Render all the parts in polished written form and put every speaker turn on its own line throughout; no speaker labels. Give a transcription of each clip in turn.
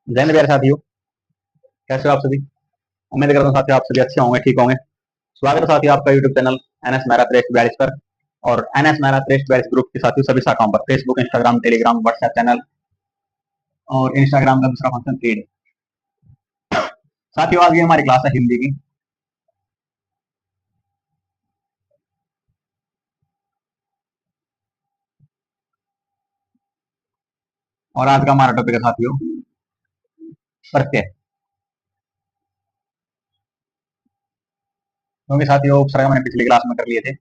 जय हिंद प्यारे साथियों। कैसे हो आप सभी? उम्मीद करता हूँ साथियों आप सभी अच्छे होंगे, ठीक होंगे। स्वागत है साथियों आपका यूट्यूब चैनल एनएस मैरा 4342 पर और एनएस मैरा 4342 ग्रुप के साथियों सभी शाखाओं पर Facebook, Instagram, Telegram, WhatsApp channel और इंस्टाग्राम का दूसरा फंक्शन फीड। साथियों आज ये हमारी क्लास है हिंदी की। और आज का हमारा टॉपिक है साथियों प्रत्यय। क्योंकि साथियों उपसर्ग मैंने पिछली क्लास में कर लिए थे,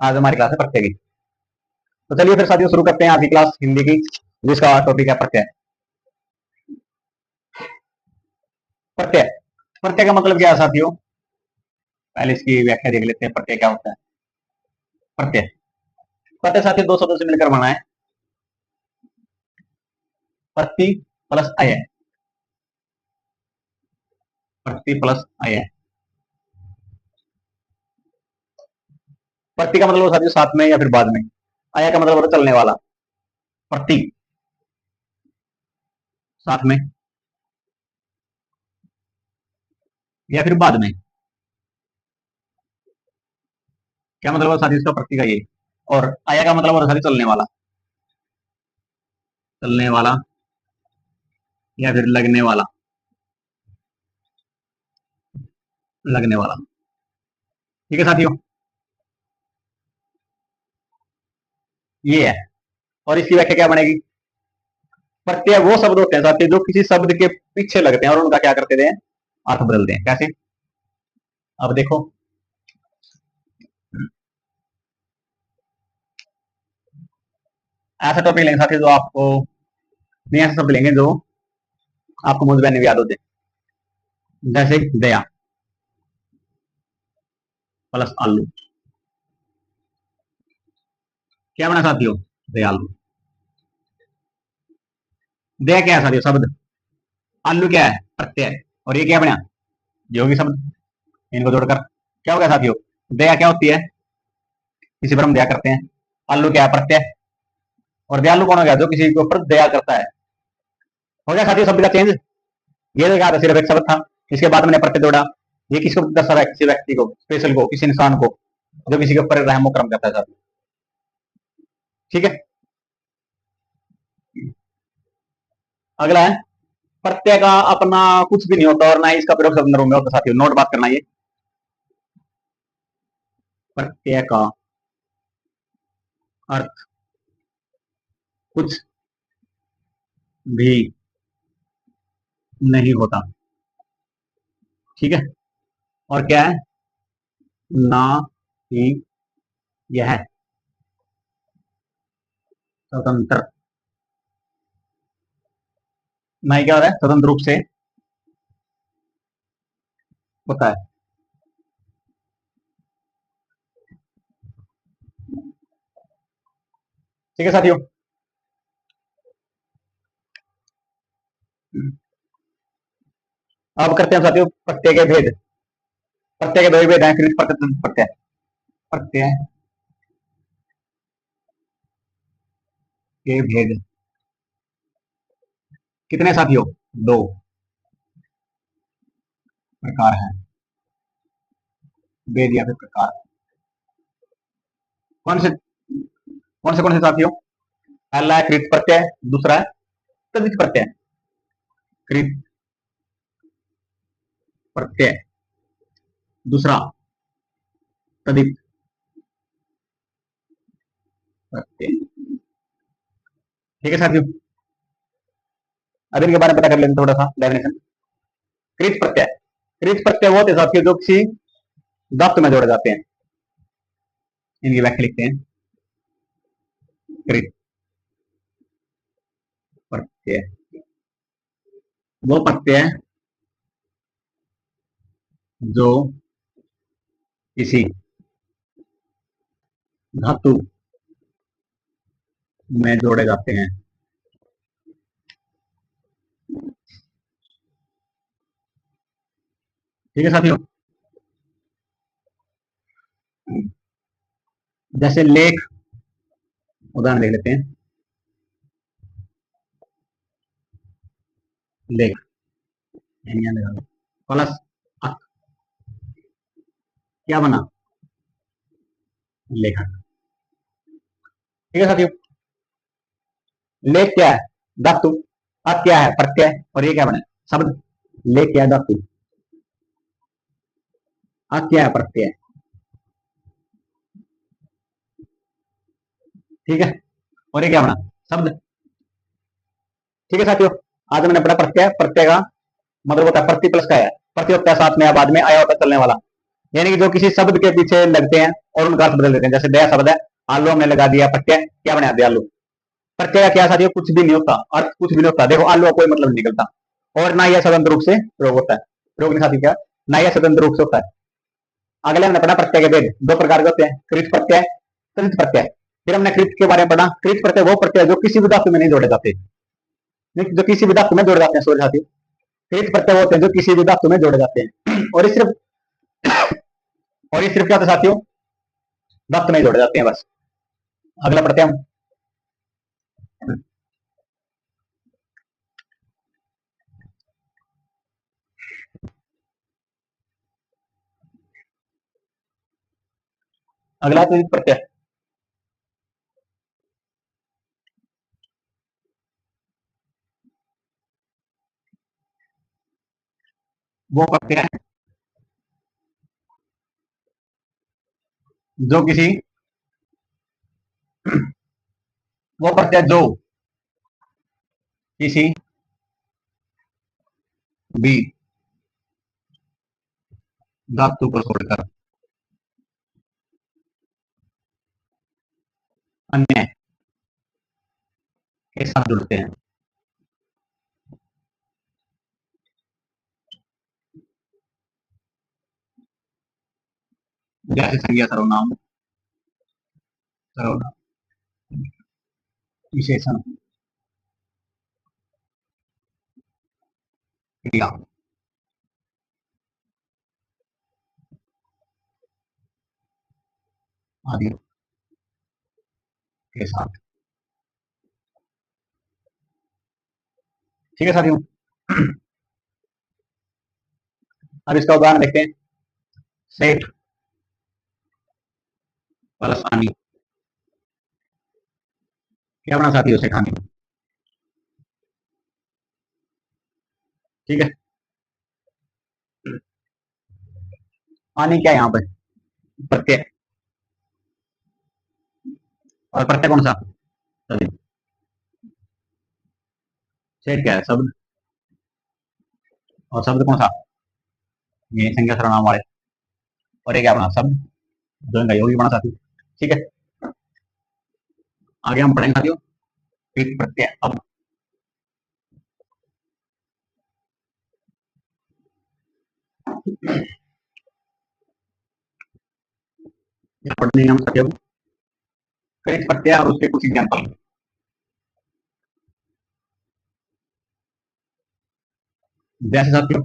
आज हमारी क्लास है प्रत्यय की। तो चलिए फिर साथियों शुरू करते हैं आज की क्लास हिंदी की, जिसका टॉपिक है प्रत्यय। प्रत्यय प्रत्यय का मतलब क्या है साथियों? पहले इसकी व्याख्या देख लेते हैं, प्रत्यय क्या होता है। प्रत्यय प्रत्यय साथियों दो शब्दों से मिलकर बना है, प्रति प्लस अय। प्रति प्लस अय। प्रति का मतलब साथियों साथ में या फिर बाद में। अय का मतलब होता है चलने वाला। प्रति साथ में या फिर बाद में। क्या मतलब साथियों इसका प्रति का ये। और अय का मतलब होता है साथियों चलने वाला। चलने वाला या फिर लगने वाला। लगने वाला। ठीक है साथियों, ये है। और इसकी व्याख्या क्या बनेगी? प्रत्यय वो शब्द होते हैं साथियों जो किसी शब्द के पीछे लगते हैं और उनका क्या करते हैं, अर्थ बदलते हैं। कैसे? अब देखो, ऐसा टॉपिक लेंगे साथियों जो आपको नहीं, ऐसे शब्द लेंगे जो आपको मुंह में याद होते हैं। जैसे दया प्लस आलू। क्या बना साथियों? दयालु। दया क्या है साथियों? शब्द। आलू क्या है? प्रत्यय। और ये क्या बना? योगी शब्द। इनको जोड़कर क्या हो गया साथियों? दया क्या होती है? किसी पर हम दया करते हैं। आलू क्या है? प्रत्यय। और दयालु कौन हो गया? जो किसी के ऊपर दया करता है। हो गया साथियों शब्द का चेंज। ये तो क्या था, सिर्फ एक शब्द था। इसके बाद मैंने प्रत्यय जोड़ा। ये किसको दर्शा रहा है? किसी व्यक्ति को, स्पेशल को, किसी इंसान को जो किसी के ऊपर रहमो करम करता है साथियों। ठीक है। अगला है प्रत्यय का अपना कुछ भी नहीं होता और ना ही इसका प्रयोग संदर्भ में होता साथियों। नोट बात करना, ये प्रत्यय का अर्थ कुछ भी नहीं होता। ठीक है। और क्या है? ना ही यह स्वतंत्र। ना ही क्या हो रहा है? स्वतंत्र रूप से होता है। ठीक है साथियों। अब करते हैं साथियों प्रत्यय के भेद। प्रत्यय के दो ही भेद हैं, कृत प्रत्यय प्रत्यय। प्रत्यय के भेद कितने साथियों? दो प्रकार हैं। भेद या फिर प्रकार कौन से साथियों? पहला है कृत प्रत्यय, दूसरा है तद्धित प्रत्यय। कृत प्रत्यय, दूसरा तद्धित प्रत्यय। ठीक है साथियों, अब इनके बारे में पता कर लेते थोड़ा सा डेफिनेशन। कृत प्रत्यय, कृत प्रत्यय वो होते साथियों जो किसी धातु में जोड़े जाते हैं। इनकी व्याख्या लिखते हैं। कृत प्रत्यय वो प्रत्यय जो किसी धातु में जोड़े जाते हैं। ठीक है साथियों। जैसे लेख, उदाहरण देख लेते हैं। लेख प्लस अक, क्या बना? लेखक। ठीक है साथियों, लेख क्या है? धातु। अक क्या है? प्रत्यय। और ये क्या बने? शब्द। लेख क्या है? धातु। अक क्या है? प्रत्यय। ठीक है, और ये क्या बना? शब्द। ठीक है साथियों, आज मैंने पढ़ा प्रत्यय। प्रत्यय का मतलब होता है प्रति प्लस का है, प्रति होता है साथ में या बाद में आया होता चलने वाला, यानी कि जो किसी शब्द के पीछे लगते हैं और उनका अर्थ बदल देते हैं। जैसे दया शब्द है, आलू हमने लगा दिया, प्रत्यय क्या बना दिया? आलू। प्रत्यय क्या साथियों? कुछ भी नहीं होता, अर्थ कुछ भी नहीं होता। देखो आलू का कोई मतलब नहीं निकलता, और ना यह स्वतंत्र रूप से प्रयोग होता है। प्रयोग नहीं साथी क्या? ना यह स्वतंत्र रूप से होता है। अगले हमने पढ़ा प्रत्यय के भेद, दो प्रकार के होते हैं, कृत प्रत्यय, कृत प्रत्यय। फिर हमने कृत के बारे में पढ़ा। कृत प्रत्यय वो प्रत्यय जो किसी भी धातु में नहीं जोड़े जाते, जो किसी भी धातु में जोड़े जाते हैं। सोच साथी, कृत प्रत्यय होते हैं जो किसी भी धातु में जोड़े जाते हैं, और ये सिर्फ क्या होता है साथियों? धातु में जोड़े जाते हैं बस। अगला पढ़ते हैं हम। अगला तो प्रत्यय, वो प्रत्यय है जो किसी, वो प्रत्यय जो किसी भी धातु को छोड़कर अन्य के साथ जुड़ते हैं। जैसे संज्ञा, सर्वनाम, सर्वनाम, विशेषण, क्रिया आदि के साथ। ठीक है साथियों, अब इसका उदाहरण देखते हैं। सेठ प्लस आनी, क्या बना साथियों? सेठानी। ठीक है, आनी क्या है यहाँ पे? प्रत्यय। और प्रत्यय कौन सा? सभी। सेठ क्या है? शब्द। और शब्द कौन सा? ये संज्ञा सर्वनाम वाले। और ये क्या बना? शब्द। जो इनका योग भी बना साथियों। ठीक है, आगे हम पढ़ेंगे साथियों एक प्रत्यय। अब पढ़ने हम साथियों कृत प्रत्यय और उसके कुछ एग्जाम्पल। जैसे साथियों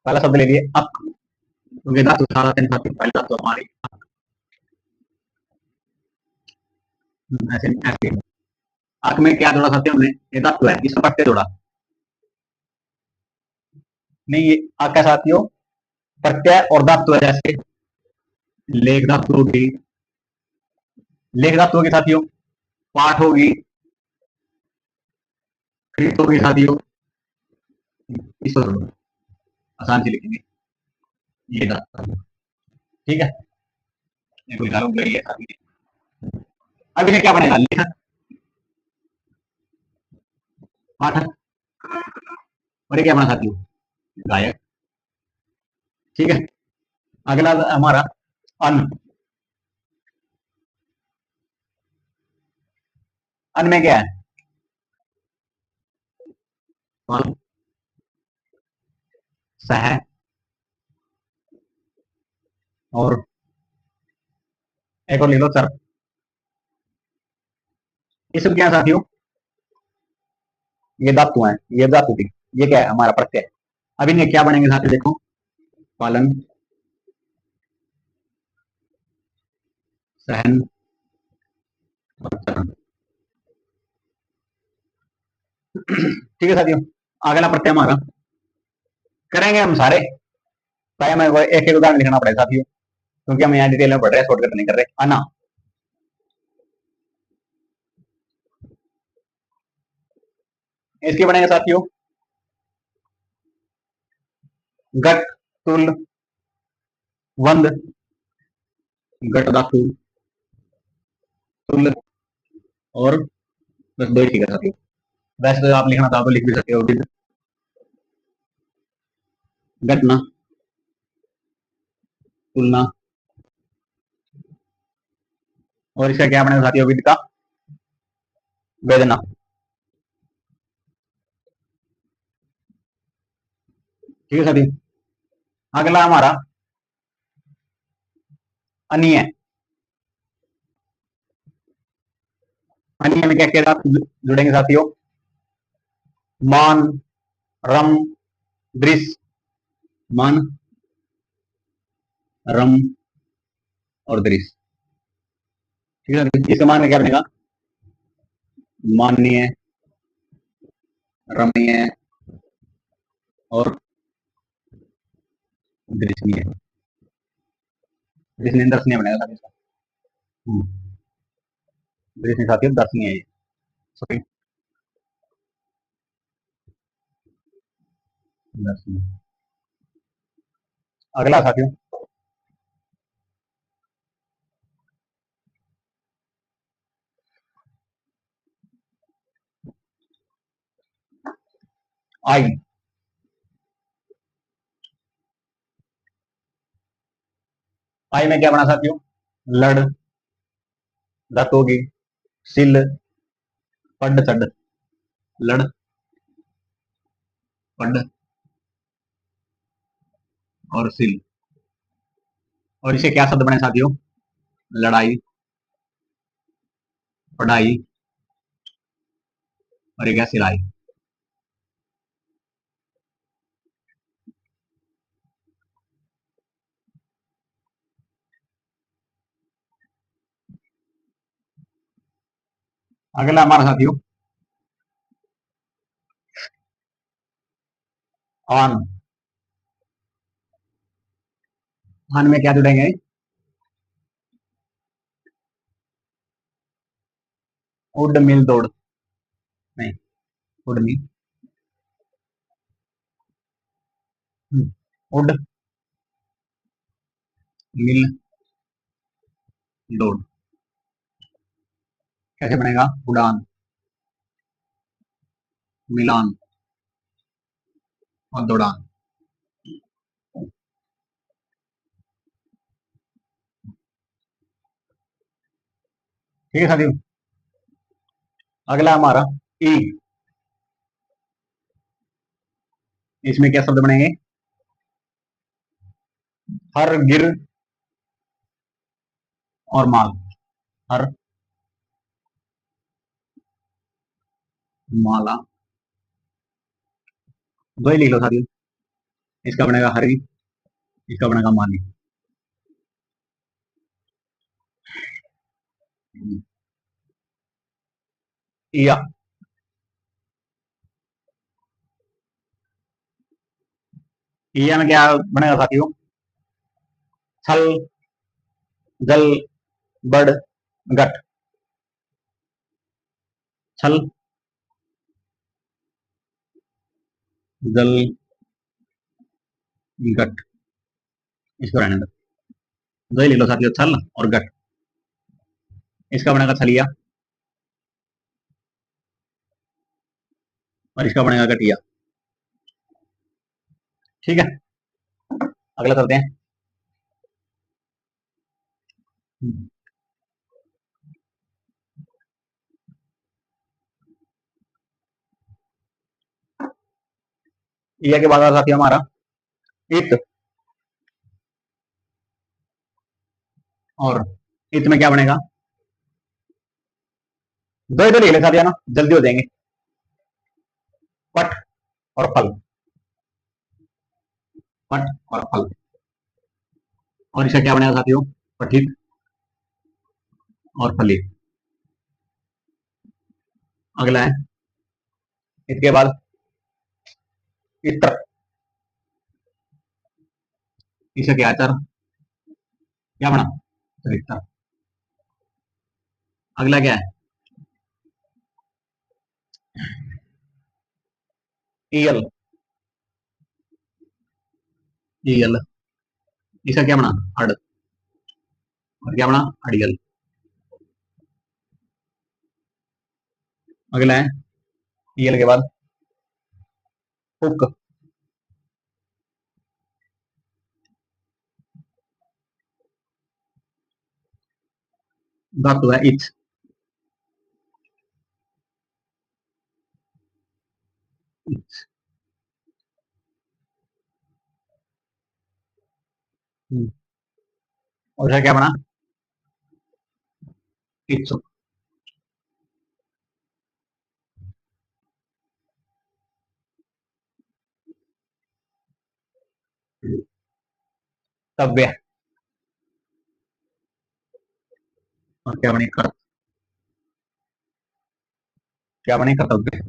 पहला शब्द ले लिए अक, क्योंकि धातु सारा दिन साथियों पहले धातु हमारी ऐसे ऐसे। अक में क्या जोड़ा साथियों? हमने ये धातु है, इसमें प्रत्यय जोड़ा। नहीं, ये अक है साथियों प्रत्यय और धातु है। जैसे लेख धातु होगी, लेख धातु होगी साथियों, पाठ होगी, कृत होगी साथियों, इसको आसान से लिखेंगे ये धातु। ठीक है, ये कोई गारंटी नहीं है साथी। अब इसे क्या बनेगा? लेखक, पाठक, और ये क्या बना साथियों? गायक। ठीक है, अगला हमारा अन्न। अन्न में क्या है? फल, शहद, और एक और ले लो सर। ये सब क्या है साथियों? ये धातु है, ये धातु थी, ये क्या है? हमारा प्रत्यय। अब इन्हें क्या बनेंगे साथियों? देखो, पालन, सहन और चरण। ठीक है साथियों, अगला प्रत्यय हमारा करेंगे हम सारे, चाहे हमें एक एक उदाहरण लिखना पड़ेगा साथियों, क्योंकि हम यहाँ डिटेल में पढ़ रहे हैं, शॉर्टकट नहीं कर रहे। अना, इसके बनेंगे साथियों गट, तुल, वंद, गट धातु, तुल, और बस दो ही ठीक है साथियों। वैसे तो आप लिखना चाहो तो लिख भी सकते हो विद, घटना, तुलना, और इसका क्या बनेगा साथियों विद का वेदना। ठीक है साथियों। अगला हमारा अनिय, अनिय में क्या क्या जुड़ेंगे साथियों, मान, रम, दृश्य, मान, रम और दृश्य। ठीक है, इसका मान क्या बनेगा, माननीय, रमणीय और दृश्यनीय। दृश्य दर्शनीय बनेगा साथियों इसका। दृश्य साथियों दर्शनीय है। सॉरी, दर्शनीय। अगला साथियों आई, आई में क्या बना साथियों, लड़, धातोगी, सिल, पड चड, लड़, पड और सिल। और इसे क्या शब्द बने साथियों, लड़ाई, पढ़ाई और एक सिलाई। अगला हमारा साथियों ऑन, ऑन में क्या जुड़ेंगे, उड मिल दौड़, नहीं उड मिल, उड मिल दौड़। कैसे बनेगा, उड़ान, मिलान और दौड़ान। ठीक है साथियों। अगला हमारा ई, इसमें क्या शब्द बनेंगे, हर, गिर और माल, हर, माला, दो ही लिख लो साथियों। इसका बनेगा हरी, इसका बनेगा माली। या, या में क्या बनेगा साथियों, छल, जल, बड़, गट, छल, जल, गट, इसको रहने दो, दो ही लिख लो साथियों, छल और गट। इसका बनेगा छलिया और इसका बनेगा गटिया। ठीक है, अगला करते हैं। या के बाद साथियों हमारा इत, और इत में क्या बनेगा, दो इधर लिख ले साथियों ना, जल्दी हो जाएंगे, पट और फल, पट और फल। और इसका क्या बनेगा साथियों, पठित और फलित। अगला है इसके बाद इत्र, इसे क्या चर, क्या बना, चरित्र। अगला क्या है, ईयल, ईयल, इसका क्या बना, अड़, और क्या बना, अड़ियल। अगला है ईयल के बाद हुक, धातु है इच, इच। और इसका क्या बना, इच्छु। तव्य, और क्या बनी, कर, क्या बनी, कर्तव्य।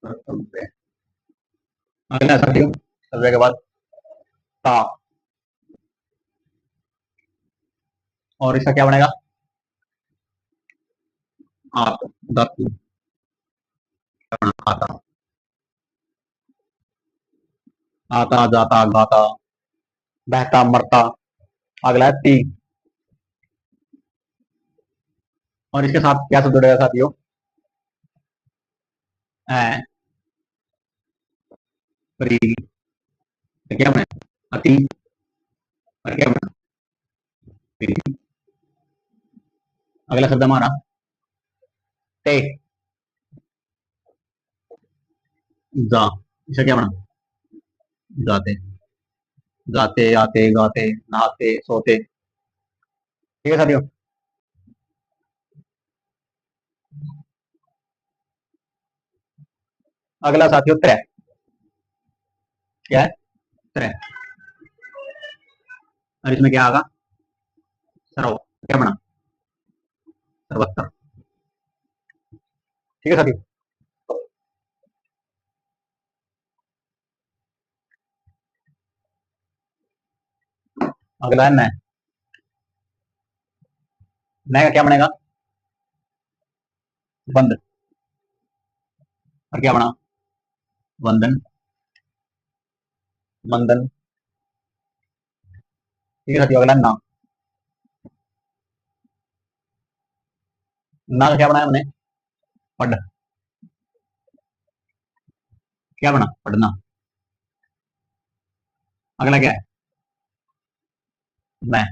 कर्तव्य। अगला साथियों, तव्य के बाद ता, और इसका क्या बनेगा, आत, धातु, आता, आता जाता गाता, बहता मरता। अगला है ती, और इसके साथ क्या शब्द जुड़ेगा साथियों, है, प्री, क्या बने, अति, और क्या बना, प्री। अगला शब्द हमारा ते, जा, इसका क्या बना, जाते, जाते आते गाते नहाते सोते। ठीक है साथियों। अगला साथियों त्रै, क्या है, त्रै, और इसमें क्या आगा, सर्व, क्या बना, सर्वत्र। ठीक है साथियों। अगला है नय, नय का क्या बनेगा, बंद, और क्या बना, वंदन, मंदन। ठीक है साथियों। अगला ना, ना का क्या बनाया हमने, पढ़, क्या बना, पढ़ना। अगला क्या है, मैं,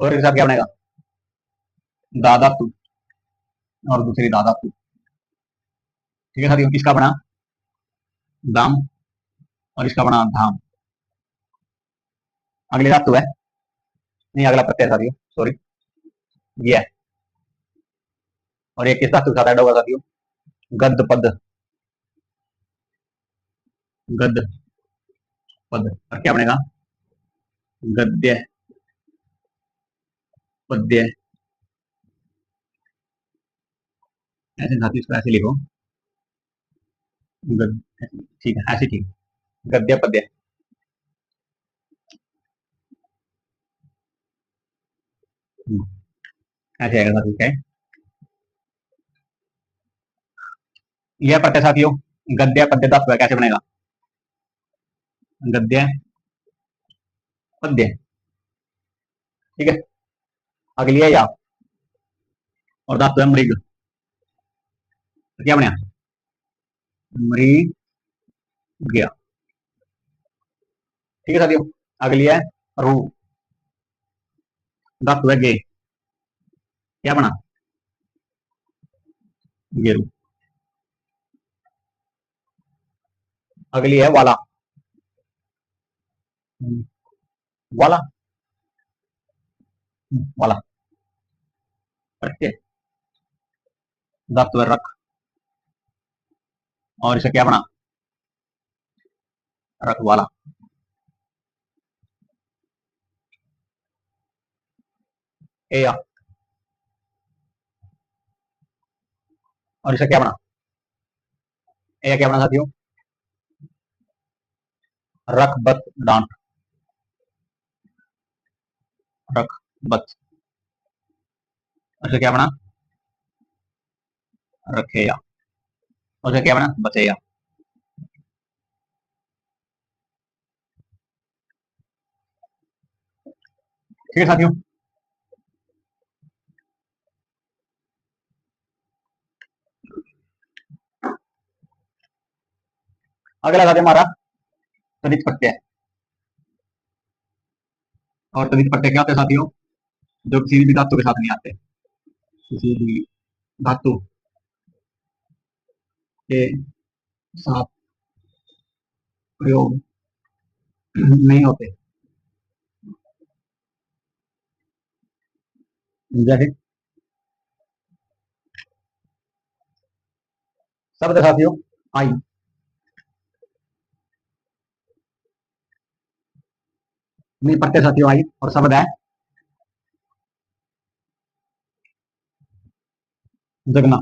और इसके साथ क्या बनेगा, दादा तू, और दूसरी दादा तू। ठीक है साथियों। इसका बना दाम, और इसका बना धाम। अगली धातु है, नहीं अगला प्रत्यय साथियों, सॉरी, ये है। और ये किस धातु के साथ ऐड होगा साथियों, गद्द पद, गद्द पद, और क्या बनेगा, गद्य पद्य। ऐसे धातु इसको ऐसे लिखो, गद, ठीक है ऐसे, ठीक, गद्य पद्य। ऐसे आएगा साथियों, क्या है, यह प्रत्यय साथियों, गद्य पद्य धातु है, कैसे बनेगा, गद्य पद्य। ठीक है। अगली है या, और धातु है मृग, तो क्या बनेगा, मृग, गया। ठीक है साथियों। अगली है रू, धातु है गे, क्या बना, गेरू। अगली है वाला, वाला, वाला, प्रत्यय, धातु है रख, और इसे क्या बना, रखवाला। ए या, और इसका क्या बना? ए या क्या बना साथियों? रख बत डांट, रख बत, और इसका क्या बना? रखे या, और इसका क्या बना? बचे या। ठीक है साथियों। अगला साथियों हमारा तनित प्रत्यय। और तनित प्रत्यय क्या होते हैं साथियों? जो किसी भी धातु के साथ नहीं आते, किसी भी धातु के साथ प्रयोग नहीं होते। जैसे शब्द साथियों आई, नहीं प्रत्यय साथियों आई, और शब्द है जगना,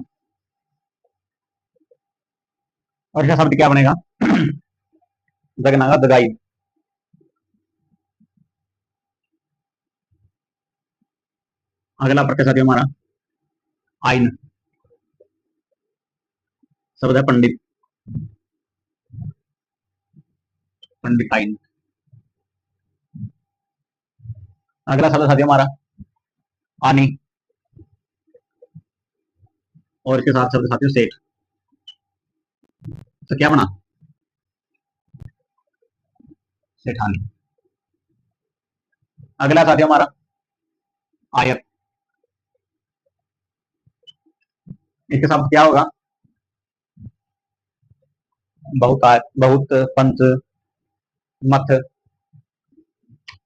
और इसका शब्द क्या बनेगा? जगना का दगाई। अगला प्रत्यय साथियों हमारा आइन, शब्द है पंडित, पंडित आइन। अगला शब्द साथियों हमारा आनी, और इसके साथ शब्द साथियों सेठ। तो क्या बना? सेठानी। अगला साथियों हमारा आयत, इसके साथ क्या होगा? बहुत आयत, बहुत पंच, मथ,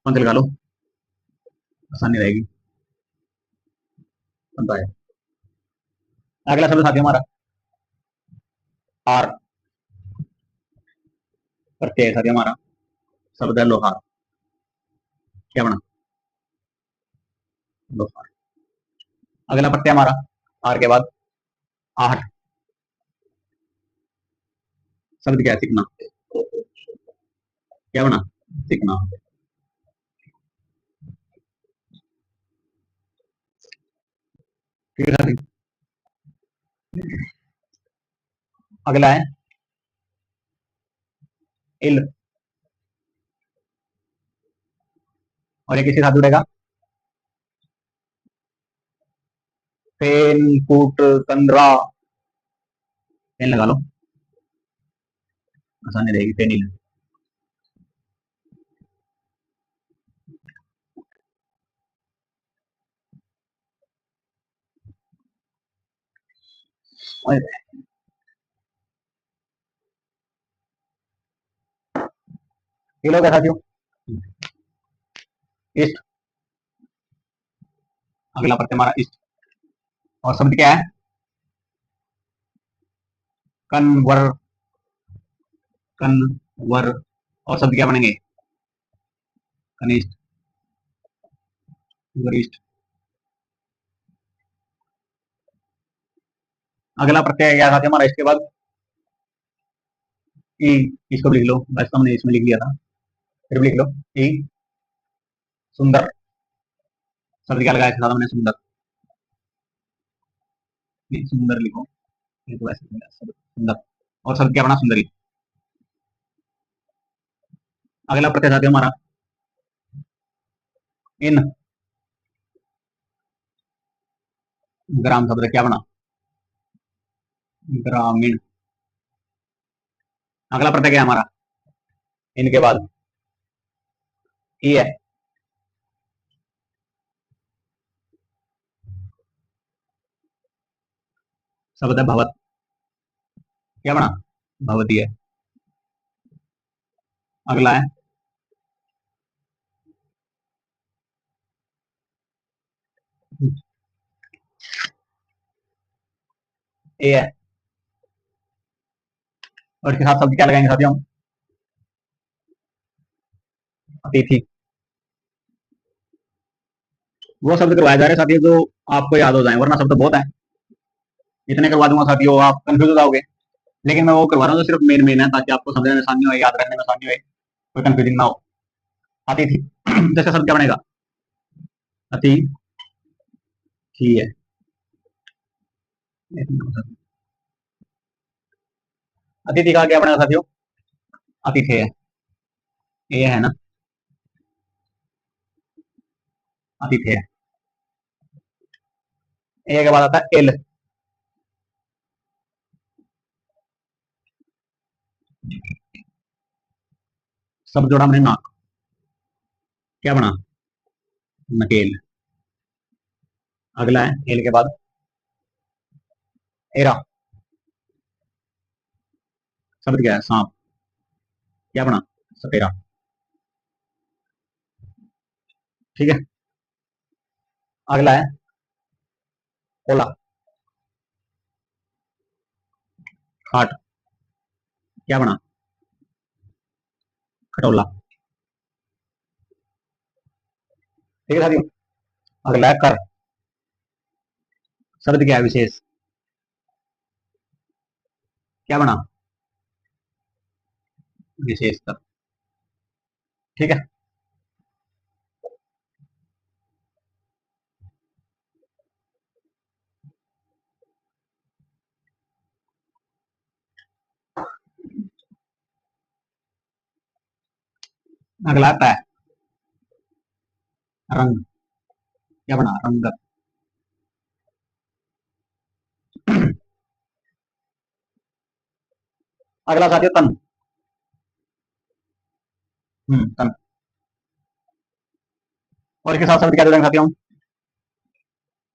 पंच लगा लो, आसानी रहेगी। अगला शब्द साथियों हमारा हार, प्रत्यय साथियों हमारा शब्द है लोहार। क्या बना? लोहार। अगला प्रत्यय हमारा हार के बाद आहट, शब्द क्या है? सीखना। क्या बना? सीखना। ठीक है साथी। अगला है इल, और ये किसके साथ जुड़ेगा? पेन, कूट, कंदरा, पेन लगा लो, आसानी रहेगी। पेनिल। इल हो गया साथियों। इष्ट, अगला प्रत्यय हमारा इष्ट, और शब्द क्या है? कनवर, कनवर, और शब्द क्या बनेंगे? कनिष्ठ, वरिष्ठ। अगला प्रत्यय क्या था हमारा इसके बाद? ई, इसको भी लिख लो, बस हमने इसमें लिख लिया था, फिर भी लिख लो। ई, सुंदर, शब्द क्या लगाया था हमने? सुंदर। सुंदर लिखो, ये तो ऐसे सुंदर, और शब्द क्या बना? सुंदरी। अगला प्रत्यय था हमारा इन, ग्राम, शब्द क्या बना? ग्रामीण। अगला प्रत्यय क्या है हमारा इनके बाद? ई है, शब्द है भवत। क्या बना? भवती है। अगला है ए है, और इसके साथ शब्द क्या लगाएंगे साथियों? अतिथि। वो शब्द करवाए जा रहे हैं साथियों जो आपको याद हो जाए, वरना शब्द बहुत है, इतने करवा दूंगा साथियों आप कंफ्यूज हो जाओगे। लेकिन मैं वो करवा रहा हूँ जो सिर्फ मेन मेन है, ताकि आपको समझने में आसानी हो, याद रखने में आसानी हो, कोई कंफ्यूजिंग ना हो। अतिथि जैसे शब्द क्या बनेगा? अति थी है, अतिथि का क्या बनेगा साथियों? अतिथे है, ये है ना, अतिथे है। ए के बाद आता है एल, सब जोड़ा हमने नाक, क्या बना? नकेल। अगला है एल के बाद एरा, शब्द क्या है? सांप, क्या बना? सपेरा। ठीक है। अगला है ओला, खाट, क्या बना? खटोला। ठीक है साथियों। अगला है कर, शब्द क्या है? विशेष, क्या बना? विशेष कर। ठीक है। अगला आता है रंग, क्या बना? रंगत। अगला साथियों तन, तन। और इसके साथ शब्द क्या जोड़ेंगे साथियों?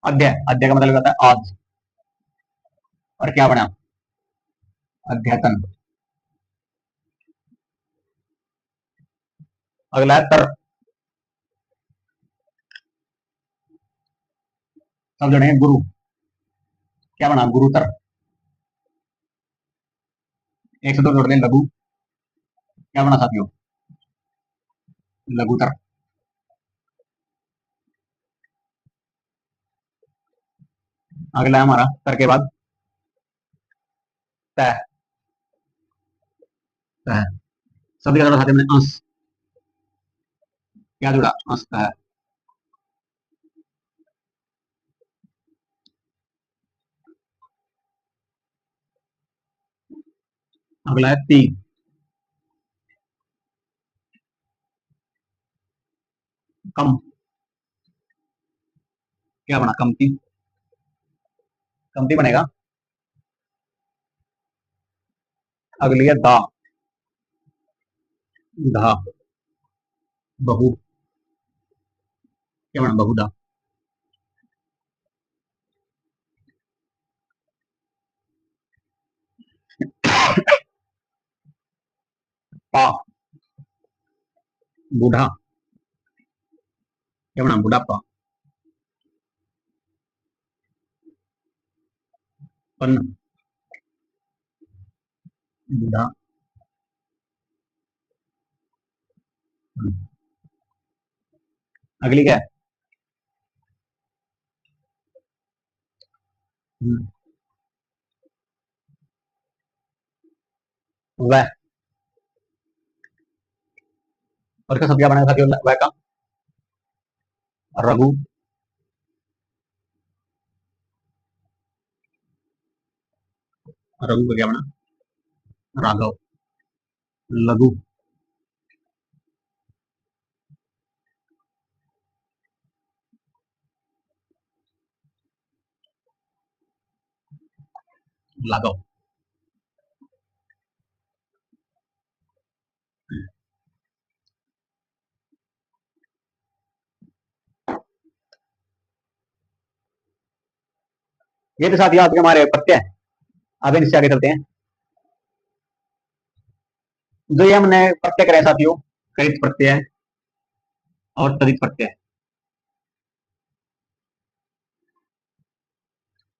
अध्याय, अध्याय का मतलब होता है आज, और क्या बना? अध्ययन। अगला है तर, सब जोड़ेंगे गुरु, क्या बना? गुरुतर। एक से दो जोड़ दें लघु, क्या बना साथियों? लघुतर। अगला है हमारा तर के बाद तय, तय। शब्द क्या जोड़ा साथियों? हमने अंश, क्या जोड़ा? अंश तय। अगला है ती, कम, क्या बना? कमती। कमती बनेगा। अगली है दा, धा, बहु, क्या बना? बहुधा। पा, बूढ़ा, क्या बना? बुढ़ापा। पन, बूढ़ा। अगली क्या है? वह, और क्या शब्द क्या बनेगा साथियों वह का? रघु, रघु का क्या बना? राघव। लघु, लाघव। ये तो साथियों आपके हमारे प्रत्यय। अब इनसे आगे चलते हैं। जो ये हमने प्रत्यय करे साथियों, करित प्रत्यय और तदित प्रत्यय,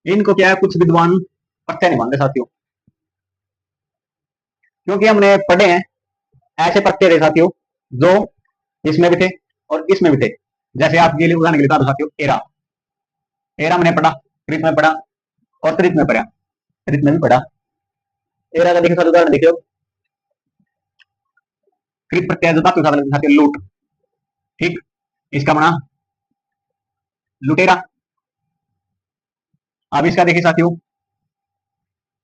इनको क्या है, कुछ विद्वान प्रत्यय नहीं मानते साथियों, क्योंकि हमने पढ़े हैं ऐसे प्रत्यय थे साथियों जो इसमें भी थे और इसमें भी थे। जैसे आपके लिए उदाहरण के लिए बता दो साथियों, एरा, एरा मैंने पढ़ा, कृत में पढ़ा और त्रित में पढ़ा, त्रित में भी पढ़ा। एरा का देखिए साथियों उदाहरण देखिए, कृत प्रत्यय जो धातु साथियों लूट, ठीक, इसका बना लुटेरा। अब इसका देखिए साथियों,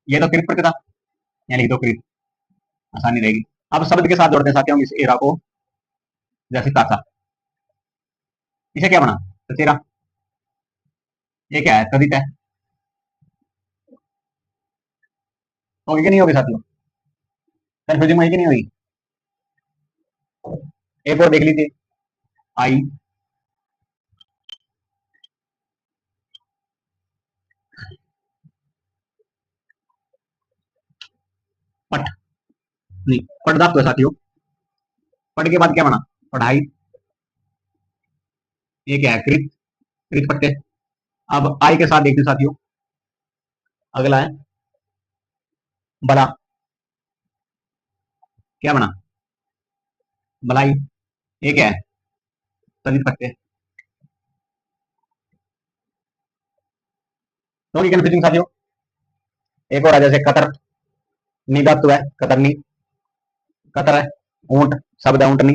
ये तो कृत प्रत्यय था, यहाँ लिख दो कृत, आसानी रहेगी। अब शब्द के साथ जोड़ते हैं साथियों इस एरा को, जैसे ताता, इसे क्या बना तचेरा, ये क्या है तदित है, होगी कि नहीं होगी साथियों, कंफ्यूजिंग होगी कि नहीं होगी। एक और देख लीजिए, आई, पट, नहीं पट धातु है साथियों, पट के बाद क्या बना पढ़ाई, ये क्या है कृत, कृत प्रत्यय। अब आई के साथ देखते साथियों, अगला है बला, क्या बना बलाई, ये क्या है तदित प्रत्यय। तो कंफ्यूजिंग साथियों। एक और है जैसे कतर, नी धातु है कतरनी, कतर है ऊंट, शब्द है ऊंटनी।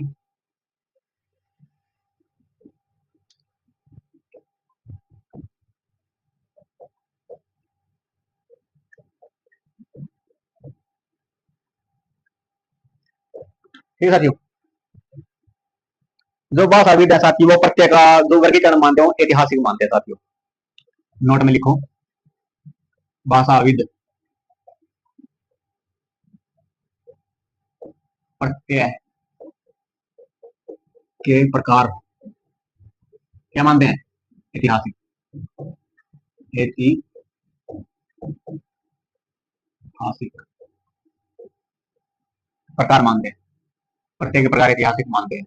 ठीक है साथियों, जो भाषाविद है साथियों वो प्रत्यय का जो वर्गीकरण मानते हो ऐतिहासिक मानते हैं साथियों, नोट में लिखो, भाषाविद प्रत्यय के प्रकार क्या मानते हैं ऐतिहासिक, ऐतिहासिक प्रकार मानते हैं, प्रत्यय के प्रकार ऐतिहासिक मानते हैं।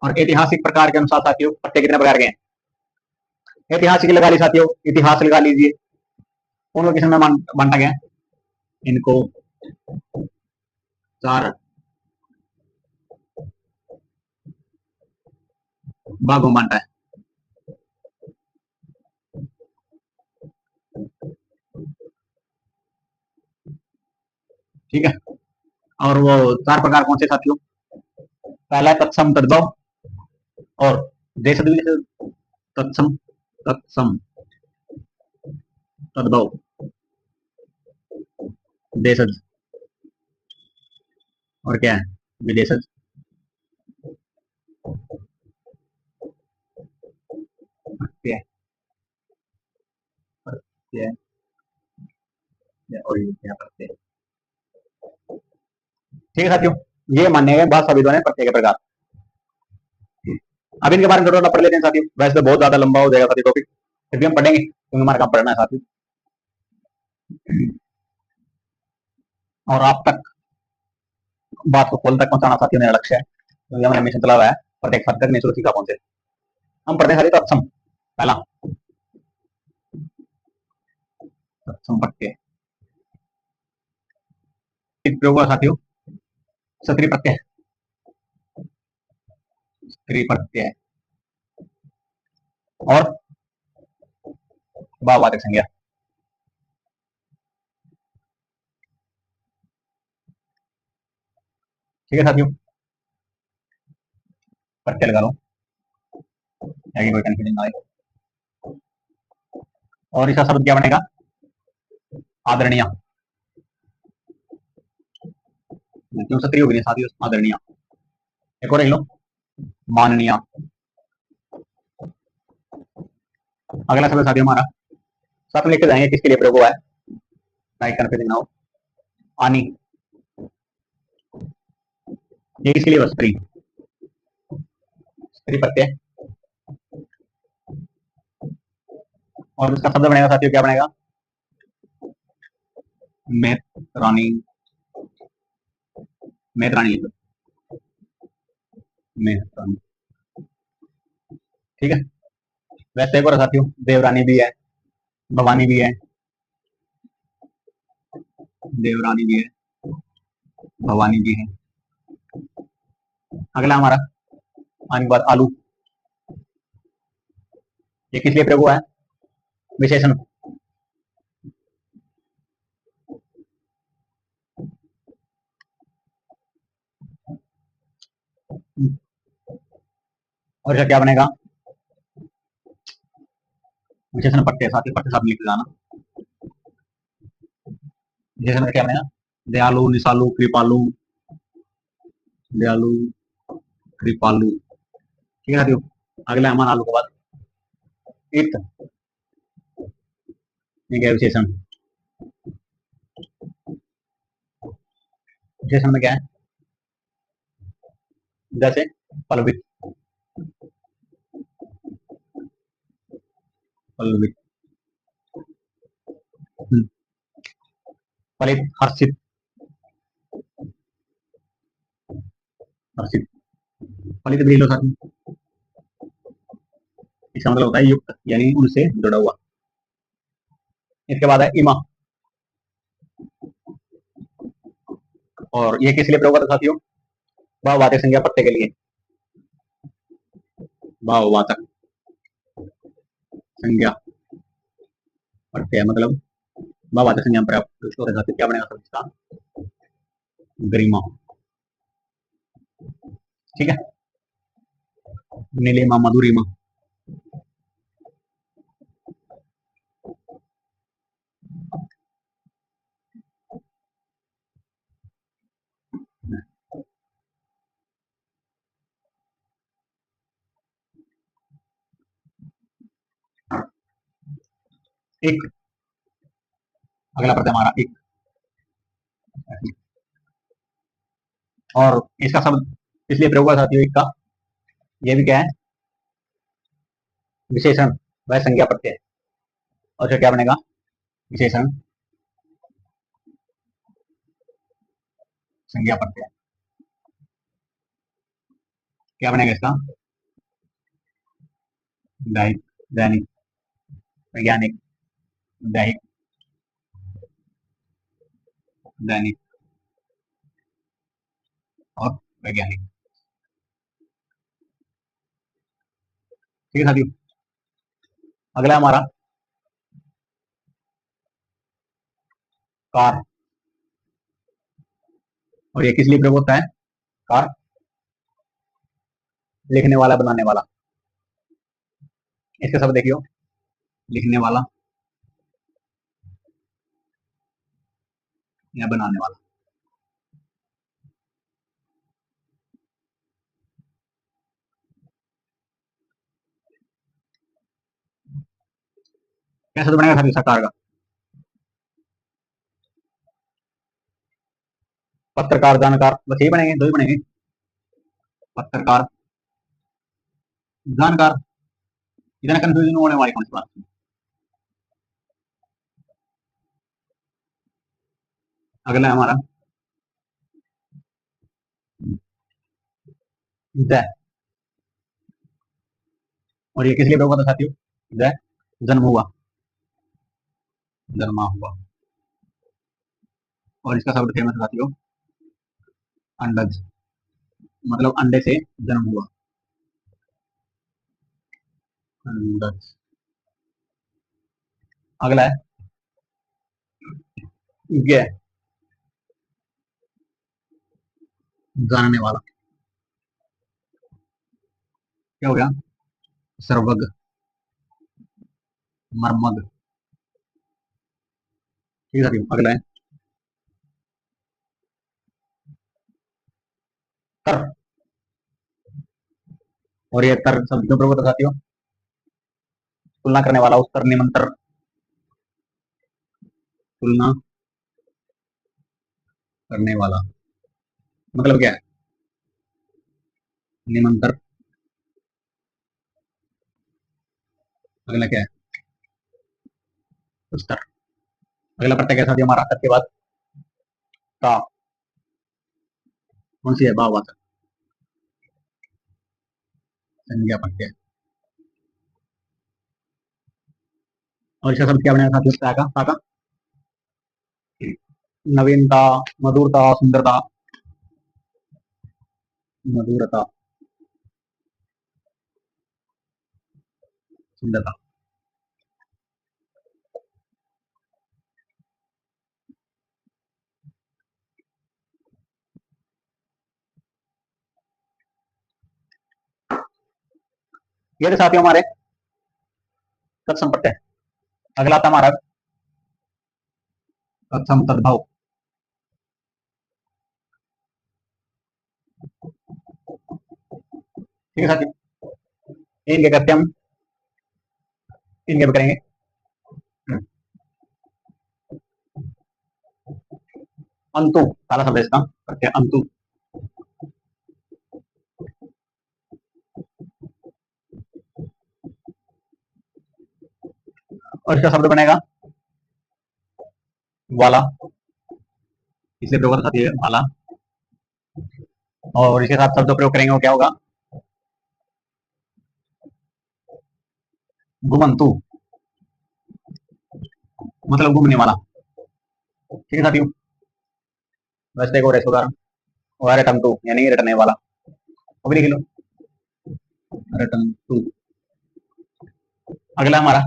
और ऐतिहासिक प्रकार के अनुसार साथियों प्रत्यय कितने प्रकार के हैं, ऐतिहासिक लगा ली साथियों, इतिहास लगा लीजिए, उनको किस में बांटा गया, इनको चार भागों में बांटा है, ठीक है। और वो चार प्रकार कौन से साथियों, पहला है तत्सम तद्भव और देश, तत्सम, तत्सम तद्भव देशज, और क्या है विदेशज, प्रत्यय, प्रत्यय और ये क्या प्रत्यय, ठीक है साथियों। ये मानने गए भाषाविदों ने प्रत्यय के प्रकार। अब इनके बारे में थोड़ा पढ़ लेते हैं साथियों, वैसे तो बहुत ज्यादा लंबा हो जाएगा साथियों टॉपिक, फिर भी हम पढ़ेंगे क्योंकि हमारा काम पढ़ना है साथियों, और आप तक बात को खोल तक पहुंचाना साथियों मेरा लक्ष्य है, क्योंकि हमने मिशन चला हुआ है प्रत्येक फर्द तक निःशुल्क सीखा पहुंचे। हम पढ़ते हैं साथियों तत्सम, पहला तत्सम प्रत्यय, प्रयोग हुआ साथियों क्षत्रिय प्रत्यय, स्त्री प्रत्यय और भाववाचक संज्ञा, ठीक है साथियों, प्रत्यय लगा लो ताकि कोई कंफ्यूजन ना आए। और इसका शब्द क्या बनेगा आदरणीय, क्यों क्षत्रिय होगी साथियों आदरणीय। एक और लिख लो माननीय। अगला शब्द साथियों हमारा साथ में लेकर जाएंगे किसके लिए प्रयोग हुआ है, राइट कंफ्यूजिंग ना हो, आनी, ये किसके लिए स्त्री, स्त्री प्रत्यय। और उसका शब्द बनेगा साथियों क्या बनेगा मेहरानी, मेहरानी लिख लो, मेहरानी, ठीक है। वैसे एक और साथियों देवरानी भी है, भवानी भी है, देवरानी भी है, भवानी भी है। अगला हमारा आने के बाद आलू, ये किस लिए प्रयोग हुआ है? विशेषण। और इसका क्या बनेगा? विशेषण पट्टे, साथ ही पट्टे साथ लिख जाना। विशेषण का क्या बनेगा? दयालु, निशालु, कृपालु, दयालु, कृपालु। ठीक है साथियों। अगला हमारा आलू के बाद इत, ये क्या विशेषण? विशेषण में क्या है? जैसे पलवित, पलवित, फलित, हर्षित, हर्षित, फलित भी लो साथी। इसका मतलब होता है युक्त, यानी उनसे जुड़ा हुआ। इसके बाद है इमा, और ये किस लिए प्रयोग होता है साथियों? भाववाचक संज्ञा पत्ते के लिए। भाववाचक संज्ञा पत्ते मतलब भाववाचक संज्ञा प्रयुक्त होता है। क्या बनेगा सर इसका? गरिमा। ठीक है। नीलिमा, मधुरिमा। एक, अगला पड़ता है हमारा एक, और इसका शब्द इसलिए प्रयोग हुआ साथियों एक का, ये भी क्या है? विशेषण वह संज्ञा प्रत्यय। और फिर क्या बनेगा? विशेषण संज्ञा प्रत्यय। क्या बनेगा इसका? दैहिक, दैनिक, वैज्ञानिक, दैहिक, दैनिक और वैज्ञानिक। ठीक है साथियों। अगला हमारा कार, और ये किस लिए प्रयोग होता है? कार, लिखने वाला, बनाने वाला। इसके शब्द देखियो, लिखने वाला या बनाने वाला। कैसे तो बनेगा साथियों सरकार का? पत्रकार, जानकार, बस यही बनेंगे, दो ही बनेंगे। पत्रकार, जानकार। इतना कंफ्यूजन होने वाली कौन सी बात? अगला है हमारा द, और ये किस लिए प्रयोग होता है साथियों? द, जन्म हुआ, जन्मा हुआ। और इसका शब्द फेमस है साथियों, अंडज, मतलब अंडे से जन्म हुआ, अंडज। अगला है ज्ञ, जानने वाला। क्या हो गया? सर्वज्ञ, मर्मज्ञ। ठीक है साथियों। अगला है तर, और ये तर शब्द क्यों प्रयोग होता है साथियों? तुलना करने वाला, उत्तर, निमंत्र, तुलना करने वाला मतलब क्या है? निमंत्र। अगला क्या है? उत्तर। अगला प्रत्यय क्या साथियों हमारा तर के बाद? का, कौन सी है? भाववाचक संज्ञा प्रत्यय। और इसका शब्द क्या बनेगा साथियों? ता का नवीनता, मधुरता, सुंदरता, मधुरता, सुंदरता। ये थे साथियों हमारे तत्सम। अगला था हमारा तत्सम तद्भव। ठीक है साथियों, इनके करते हम, इनके भी करेंगे। अंतु, पहला शब्द है इसका, करते हैं अंतु। और इसका शब्द बनेगा वाला, इसलिए प्रयोग होता है वाला। और इसके साथ शब्द प्रयोग करेंगे वो क्या होगा, घुमंतु, मतलब घूमने वाला। ठीक है साथियों, वैसे एक और है उदाहरण, वो है रिटर्न टू, यानी रटने वाला। वो भी लिख लो, रिटर्न टू। अगला हमारा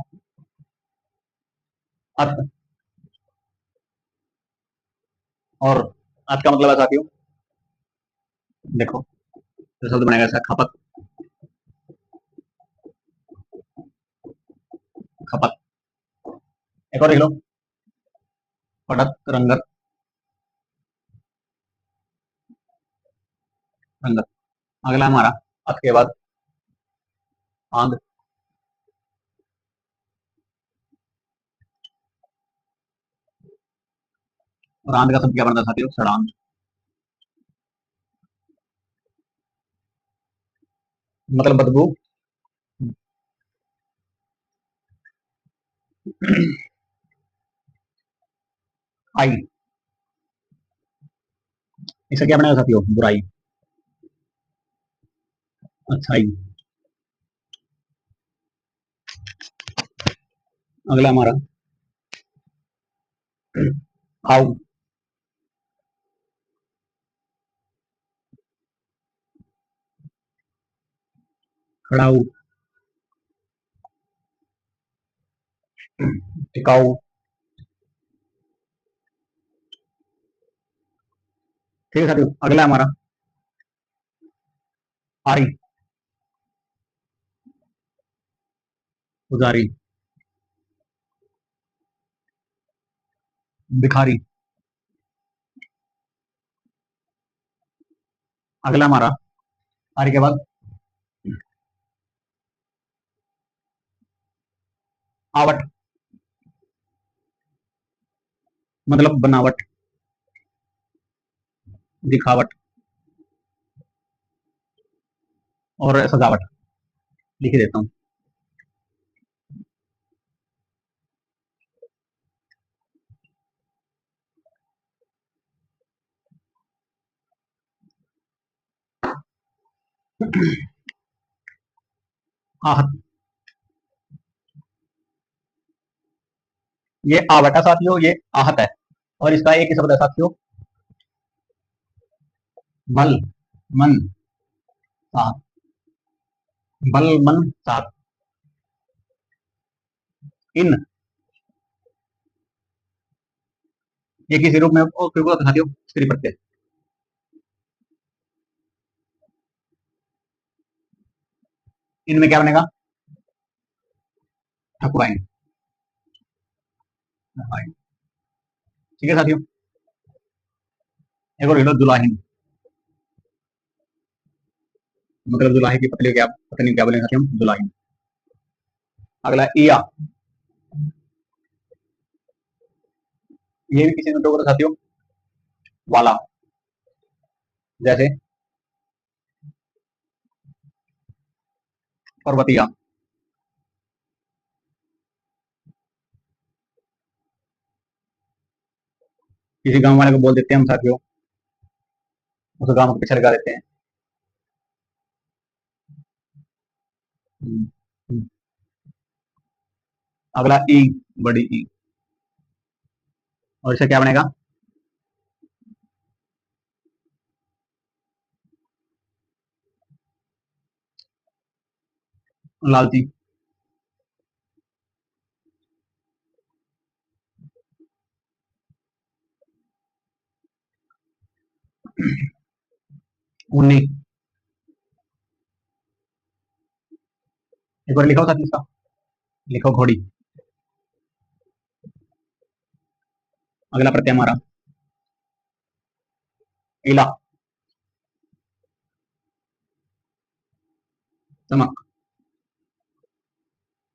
अर्थ, और अर्थ का मतलब है साथियों, देखो तो शब्द बनेगा ऐसा, खपत, खपत। एक और लिख लो, पढ़त, रंगत, रंगत। अगला हमारा अर्थ के बाद आंध, और आंध का शब्द क्या बनता है साथियों, षडांध। मतलब बदबू। आई, इसका क्या बनेगा साथियों, बुराई, अच्छाई। अगला हमारा आओ, खड़ाऊ, टिकाऊ। ठीक है साथियों, अगला हमारा आई, उजारी, भिखारी। अगला हमारा आरी के बाद आवट, मतलब बनावट, दिखावट और सजावट। लिख देता हूँ। आहत, ये आवट है साथियों, ये आहत है। और इसका एक ही शब्द है साथियों, बल, मन, साथ, बल मन साथ। इन, ये किसी रूप में प्रयोग होता है साथियों, स्त्री प्रत्यय। इनमें क्या बनेगा, ठकुराइन। ठीक है साथियों, एक और ले लो, दुलाहिन, मतलब दुलाही की पत्नी, क्या पत्नी क्या बोलेंगे साथियों, दुलाहिन। अगला इया, ये भी किसी में प्रयोग होता है साथियों, वाला। जैसे पर्वतिया, किसी गांव वाले को बोल देते हैं हम साथियों, उस गांव के पीछे लगा देते हैं। हम्म, हम्म। अगला ई, बड़ी ई, और इसे क्या बनेगा, लालची, उन्नी। एक बार लिखो साथ इसका, लिखो घोड़ी। अगला प्रत्यय हमारा इला, चमक।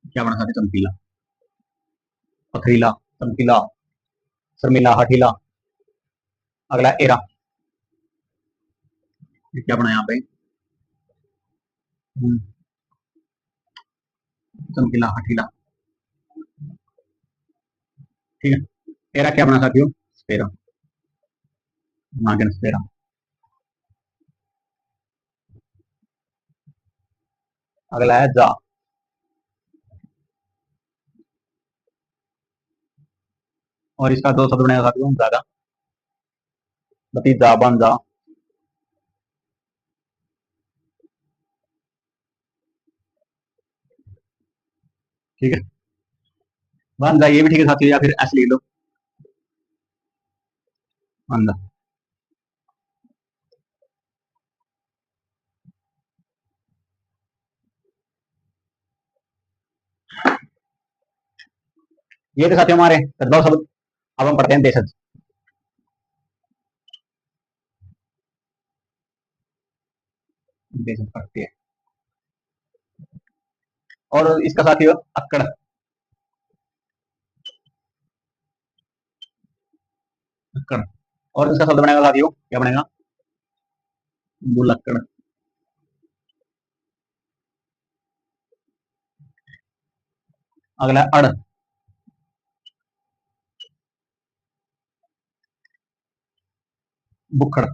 क्या बना साथी? चमकीला, पथरीला, चमकीला, शर्मिला, हठीला। अगला एरा, क्या बना यहाँ पे? चमकीला, हठीला। ठीक है, एरा क्या बना साथियों? स्पेरा, नागिन स्पेरा। अगला है जा, और इसका दो शब्द बनेगा साथियों, ज्यादा, भतीजा, बांजा। ठीक है, बांजा ये भी ठीक है साथियों, या फिर ऐसे लिख लो, बांजा। ये तो साथियों हमारे सद्भाव शब्द। अब हम पढ़ते हैं देशज। देशज पढ़ते हैं, और इसका साथियों अक्कड़, अक्कड़। और इसका शब्द बनेगा साथियों, क्या बनेगा? बुलक्कड़। अगला अड़, बुखड़।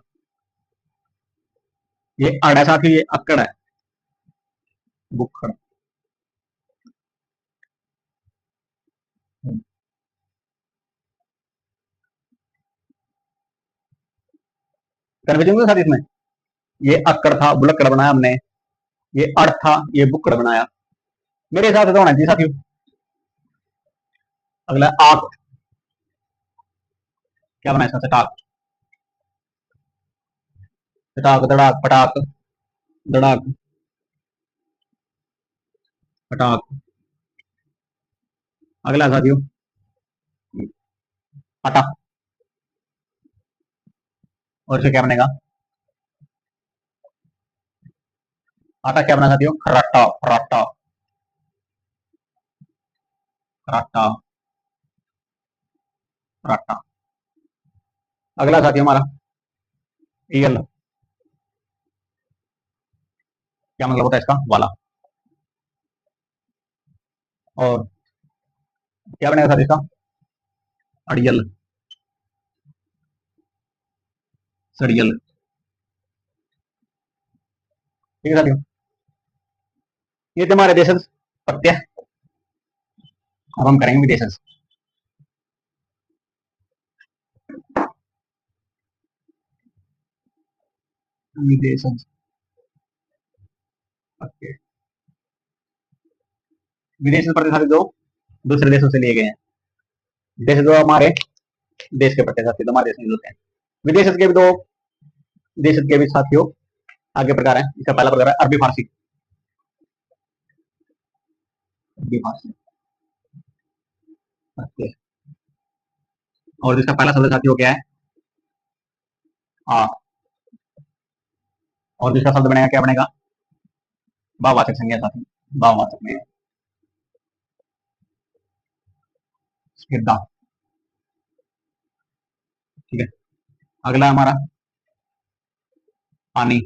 ये अड़ है साथियों, ये अक्कड़ है, बुखड़। कन्फ्यूजन साथ इसमें, ये अक्कड़ था, बुलक्कड़ बनाया हमने, ये अड़ था, ये बुक्कड़ बनाया। मेरे हिसाब से तो होना चाहिए साथियों। अगला आक, क्या बनाया? चटाक, चटाक, दड़ाक, पटाक, दड़ाक, पटाक। अगला साथियों आटा, और इसे क्या बनेगा? आटा क्या बना साथियों? खराटा, पराटा, पराटा, पराटा। अगला साथियों हमारा ईयल, क्या मतलब होता है इसका? वाला। और क्या बनेगा साथियों इसका? अड़ियल, सड़ियल। ठीक है साथियों, ये थे हमारे देशज प्रत्यय। अब हम करेंगे विदेशज। विदेशज प्रत्यय, विदेशज प्रत्यय साथियों दो दूसरे देशों से लिए गए हैं। देश जो हमारे देश के प्रत्यय साथियों, हमारे देश में होते हैं। विदेशज के भी दो, देशज के भी साथियों आगे प्रकार है। इसका पहला प्रकार है अरबी फारसी, अरबी फारसी प्रत्यय। और जिसका पहला शब्द साथियों क्या है? आ। और जिसका शब्द बनेगा, क्या बनेगा? भाववाचक संज्ञा साथी, भाववाचक में स्पर्धा। ठीक है, अगला हमारा आनी,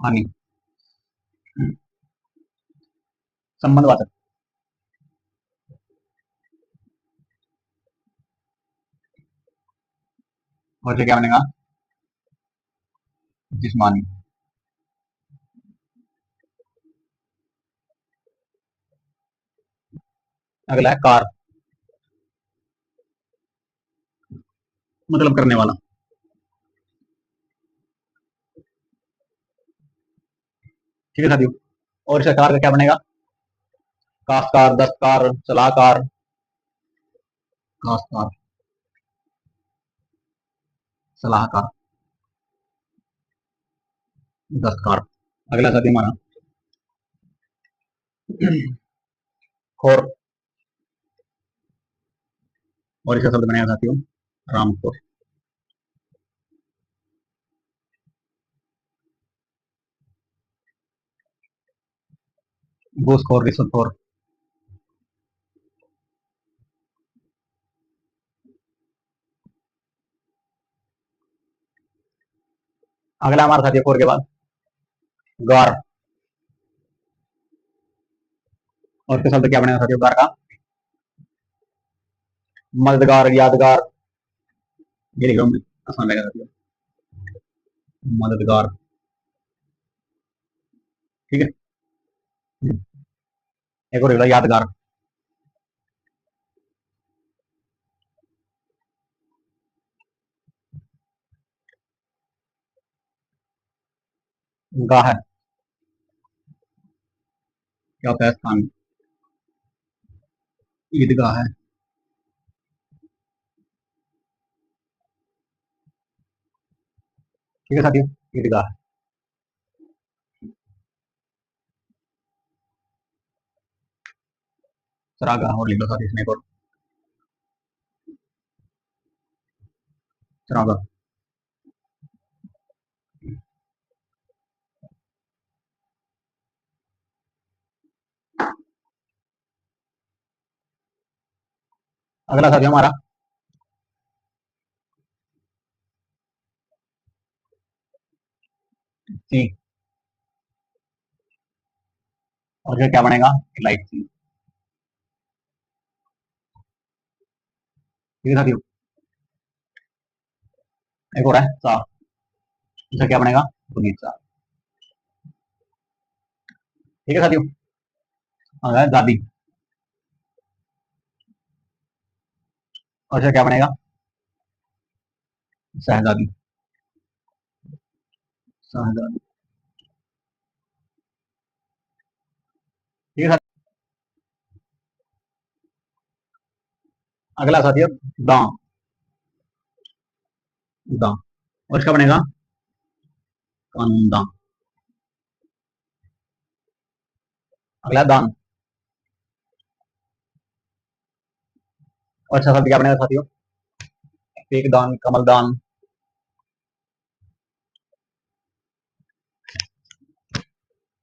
आनी संबंधवाचक। और जो क्या बनेगा? जिस्मानी। अगला है कार, मतलब करने वाला। ठीक है साथियों। और इसका कार का क्या बनेगा? काश्तकार, दस्तकार, सलाहकार, काश्तकार, सलाहकार, दस्तकार। अगला साथी हमारा खोर। और इसका शब्द बनेगा साथियों रामखोर। घूसखोर, रिश्वतखोर। अगला हमारा साथियों खोर के बाद गार। और इसका शब्द क्या बनेगा साथियों गार का? मददगार, यादगार। ये लिख लो, आसान रहेगा साथियों, मददगार। ठीक है। एक और यादगार। गाह है, क्या होता है स्थान? ईदगाह है। ठीक है साथियों, ईदगाह। चरागाह और लिख लो साथियों इसमें, और चरागाह। अगला साथियों हमारा सी। और फिर क्या बनेगा? इलायची। ठीक है साथियों। एक और है सा। इसका क्या बनेगा? बगीचा। ठीक है साथियों। अगला दादी। और इसका क्या बनेगा? शहजादी। शहजादी। ठीक है साथियों। अगला साथियों दां। दां। और इसका बनेगा कंदा। अगला दान। और इसका शब्द क्या बनेगा साथियों? एक दान, कमल दान,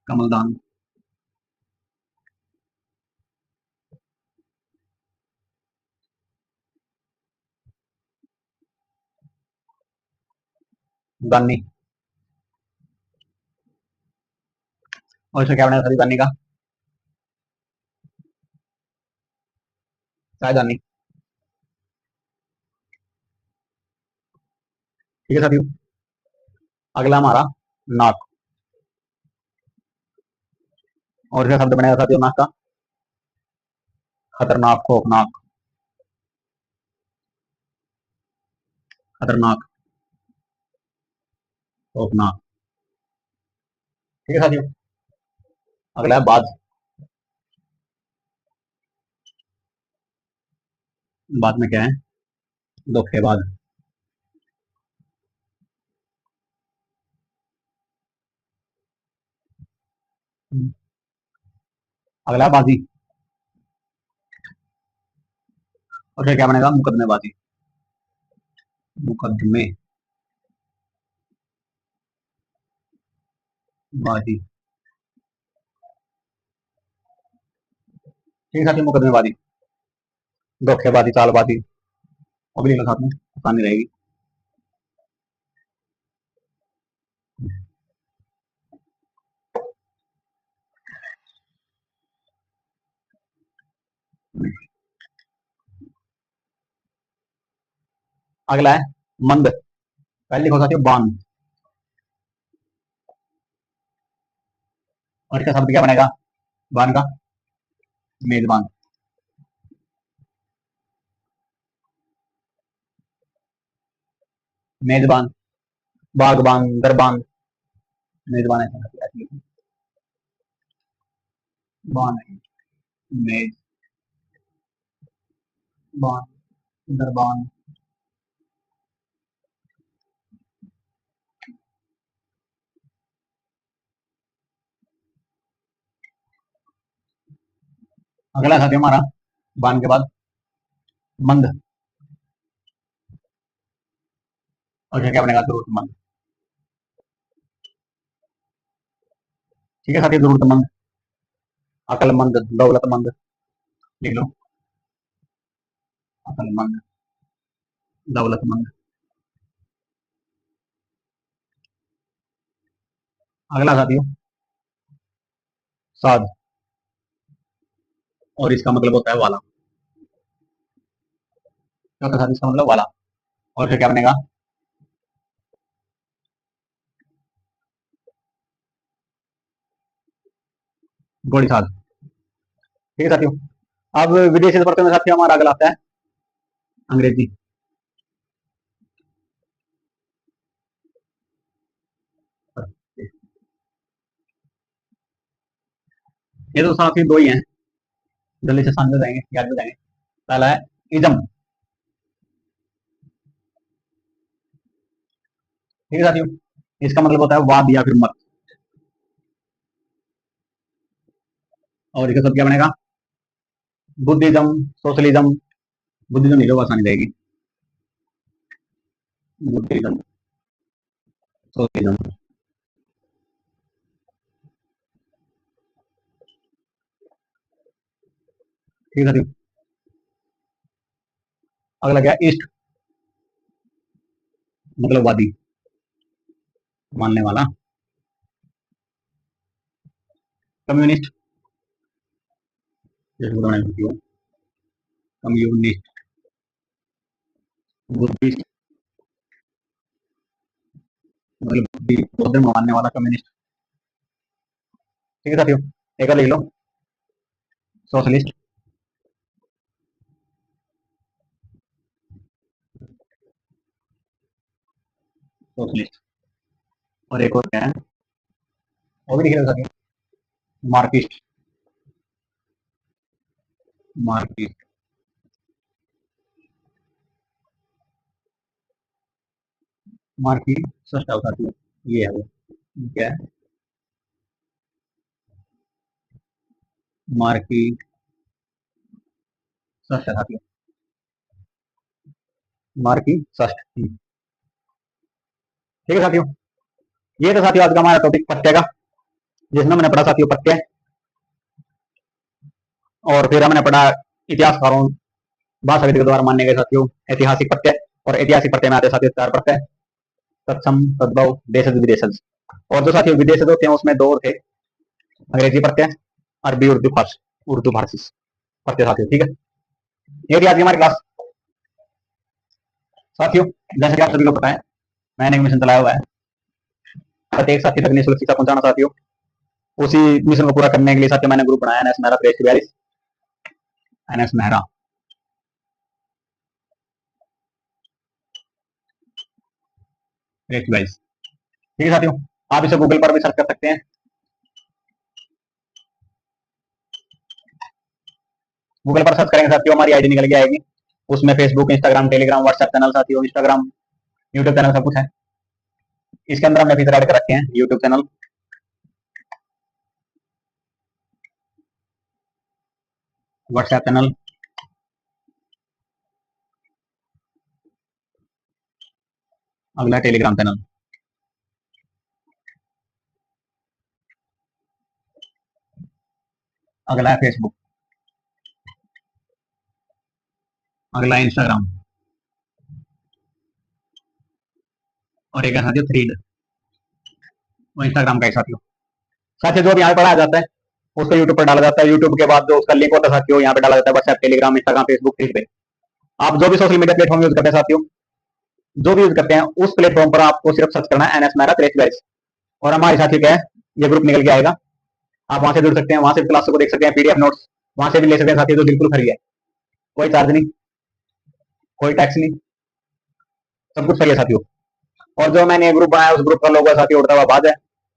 कमल दान। दानी। और इसका क्या बनेगा साथियों दानी का? चायदानी। ठीक है साथियों। अगला हमारा नाक। और इसका शब्द बनेगा साथियों नाक का? खतरनाक, खौफनाक, खतरनाक, खौफनाक। ठीक है साथियों। अगला है बाज। बाद में क्या है? धोखेबाज। अगला है बाजी। और फिर क्या बनेगा? मुकदमेबाजी, मुकदमे बाजी। ठीक है साथियों, मुकदमेबाजी, धोखेबाजी, चालबाजी। और भी लिखना साथ में, आसानी रहेगी। अगला है मंद। पहले लिखो साथियों बान। और इसका शब्द क्या बनेगा बान का? मेजबान। मेजबान, बागबान, दरबान, मेजबान ऐसा। बाण है, मेज, बाण, दरबान। अगला साथी हमारा बाण के बाद मंद, और फिर क्या बनेगा, जरूरतमंद। ठीक है साथी, जरूरतमंद, अकलमंद, दौलतमंद, लिख लो, अकलमंद, दौलतमंद। अगला साथियों साध, और इसका मतलब होता है वाला। क्या होता है साथी, इसका मतलब वाला, और फिर क्या बनेगा, घोड़ी साध। ठीक है साथियों, अब विदेशी शब्दों में साथियों हमारा अगला आता है अंग्रेजी। ये तो साथी दो ही हैं, जल्दी से सामने जाएंगे, याद हो जाएंगे। पहला है इजम। ठीक है साथियों, इसका मतलब होता है वाद या फिर मत, और इसका सब क्या बनेगा, बुद्धिज्म, सोशलिज्म। बुद्धिज्म नहीं लो, आसानी रहेगी, बुद्धिज्म, सोशलिज्म। ठीक है साथियों, अगला क्या, ईस्ट, मतलब वादी, मानने वाला। कम्युनिस्ट, जैसे बनाए साथियों, कम्युनिस्ट। बुद्धिस्ट, मतलब बौद्ध धर्म मानने वाला कम्युनिस्ट। ठीक है साथियों, एक और लिख लो, सोशलिस्ट, सोशलिस्ट। और एक और क्या है, वो भी लिख लो साथियों, मार्किस्ट, मार्किस्ट। मार्की सस्ता साथियों, ये है वो, क्या है, मार्की सस्ता साथियों, मार्की सस्ट। ठीक है साथियों, ये तो साथियों आज का हमारा टॉपिक पत्ते का, जिसमें मैंने पढ़ा साथियों पत्ते, और फिर हमने पढ़ा इतिहासकारों, भाषा विद के द्वारा मान्य गए साथियों ऐतिहासिक प्रत्यय। और ऐतिहासिक प्रत्यय में आते साथियों चार प्रत्यय, तत्सम, तद्भव, देशज, विदेशज। और जो साथियों विदेशज होते हैं उसमें दो और थे, अंग्रेजी प्रत्यय, अरबी उर्दू फारसी, उर्दू फारसी प्रत्यय साथियों। ठीक है, ये थी आज की हमारी क्लास साथियों। जैसे कि आप सभी को पता है, मैंने एक मिशन चलाया हुआ है, प्रत्येक साथी तक निःशुल्क शिक्षा पहुंचाना साथियों। उसी मिशन को पूरा करने के लिए साथियों मैंने ग्रुप बनाया, एनएस मेहरा 4342, एनएस मेहरा 4342। ठीक है साथियों, आप इसे गूगल पर भी सर्च कर सकते हैं। गूगल पर सर्च करेंगे साथियों, हमारी आईडी निकल के आएगी, उसमें Facebook, Instagram, Telegram, WhatsApp channel साथियों, इंस्टाग्राम, यूट्यूब चैनल सब कुछ है। इसके अंदर हमने फीचर ऐड कर रखे हैं, यूट्यूब चैनल, व्हाट्सएप चैनल, अगला टेलीग्राम चैनल, अगला है फेसबुक, अगला है इंस्टाग्राम, और एक है साथियों थ्रीड, वो इंस्टाग्राम का ही साथियों। साथियों जो भी यहाँ पे पढ़ाया जाता है उसको यूट्यूब पर डाला जाता है, यूट्यूब के बाद जो उसका लिंक होता है साथियों यहाँ पे डाला जाता है, WhatsApp, Telegram, Instagram, Facebook, thread पे। आप जो भी सोशल मीडिया प्लेटफॉर्म यूज करते हैं साथियों, जो भी यूज करते हैं उस प्लेटफॉर्म पर आपको सिर्फ सर्च करना है एनएस मेहरा 4342, और हमारे साथियों क्या है, ये ग्रुप निकल के आएगा, आप वहां से जुड़ सकते हैं, वहां से क्लासों को देख सकते हैं, पीडीएफ नोट्स वहां से भी ले सकते हैं साथियों, जो बिल्कुल फ्री है, कोई चार्ज नहीं, कोई टैक्स नहीं, सब कुछ फ्री है साथियों। और जो मैंने ग्रुप बनाया उस ग्रुप का लोगो साथियों उड़ता हुआ बाज है,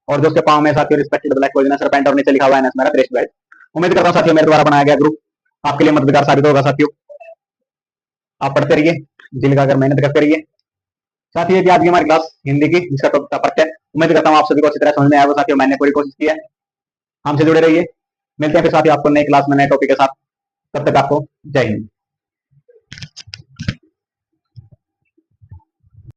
और जो उसके पाँव में साथियों रिस्पेक्टेड ब्लैक पोजिशन सरपेंट और नीचे लिखा हुआ है एनएस मेरा 4342। उम्मीद करता हूँ साथियों मेरे द्वारा बनाया गया ग्रुप आपके लिए मददगार साबित होगा साथियों। आप पढ़ते रहिए, दिल लगाकर मेहनत करते रहिए साथियों। ये आज की हमारी क्लास हिंदी की जिसका टॉपिक था प्रत्यय। उम्मीद करता हूँ आप सभी को अच्छी तरह समझ में आया होगा साथियों। मैंने पूरी कोशिश की है। हमसे जुड़े रहिए, मिलते हैं फिर साथियों आपको नई क्लास में नए टॉपिक के साथ। तब तक आपको जय हिंद।